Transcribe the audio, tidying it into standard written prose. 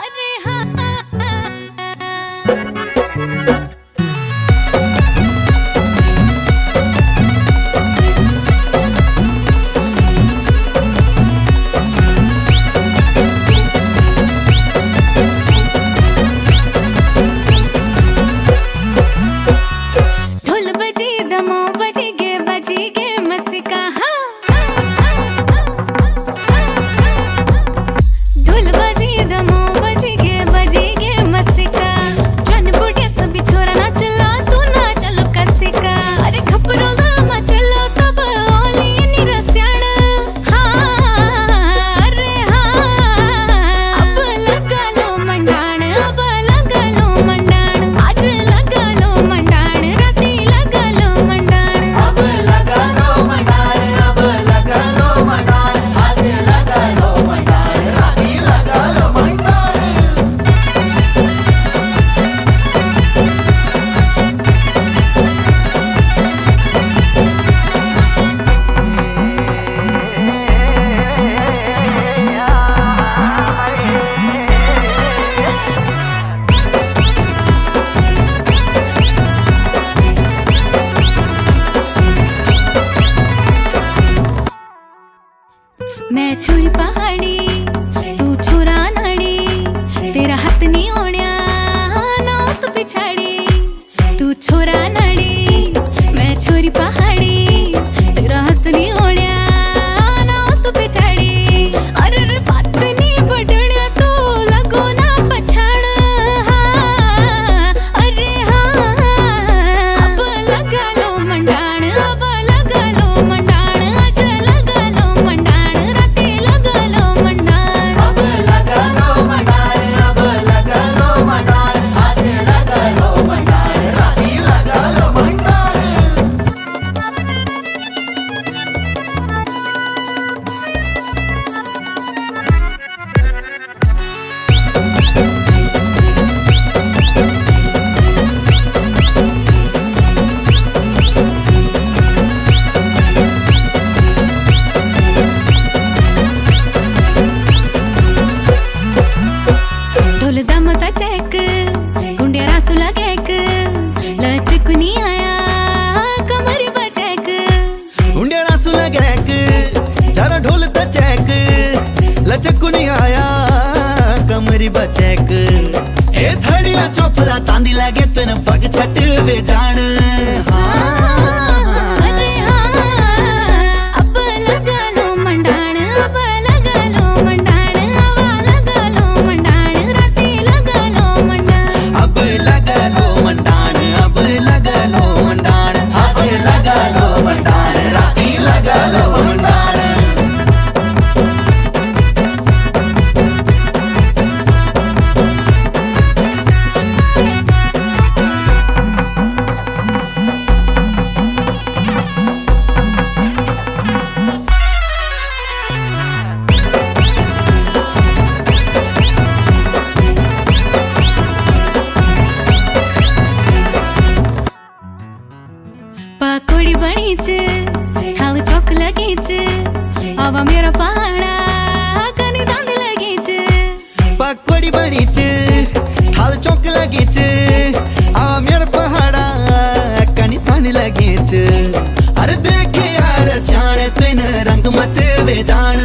अरे हाँ ढोल बजी दमो बजी गे मस्का ढोल बजी दमो बजी गे मस्का जन बुढ़िया सभी छोरा नाचला तू नाचलो कसिका अरे खपरो दामा चलो तब ओली निरस्याण हाँ अरे हाँ अब लगा लो मंडाण आज लगा लो मंडाण राती लगा लो मंडाण अब लगा लो मंडाण आज लगा लो मंडाण राती लगा लो मंडाण मैं छोरी पहाड़ी तू छोरा नाड़ी तेरा हाथ नहीं ओण्या ना तू पिछाड़ी तू छोरा नाड़ी मैं छोरी पहाड़ी तेरा हाथ नहीं ओण्या ना तू पिछाड़ी अरे रे बात नहीं बढ़ण्या तू लगो ना पछाण हाँ अरे हाँ अब लगा लो मंडाण अब लगा लो मंडाण आज लगा लो मंडाण राती लगा लो मंडाण अब लगा लो मंडाण आज लगा लो मंडाण राती लगा लो मंडाण ढोल दमता चेक गुंडिया रासुला केक लचकुनी आया कमरी बचेक गुंडिया रासुला गैक जरा ढोल चैक लचकुनी आया कमरी बचैक ए थड़िया चौपरा तांदी लगे तन पग छट वे जान अरे हाँ अब लगा लो मंडाण अब लगा लो मंडाण अब लगा लो मंडाण राती लगा लो मंडाण अब लगा लो मंडाण अब लगा लो मंडाण आज लगा लो मंडाण राती लगा लो मंडाण पकोड़ी बनी थाल चौक लगी आवा मेरा पहाड़ा कनी दांद लगी पकोड़ी बनी थाल चौक लगी आ मेर पहाड़ा कनी थान लगी अरे देखे यार शान तेन रंग मत वे जान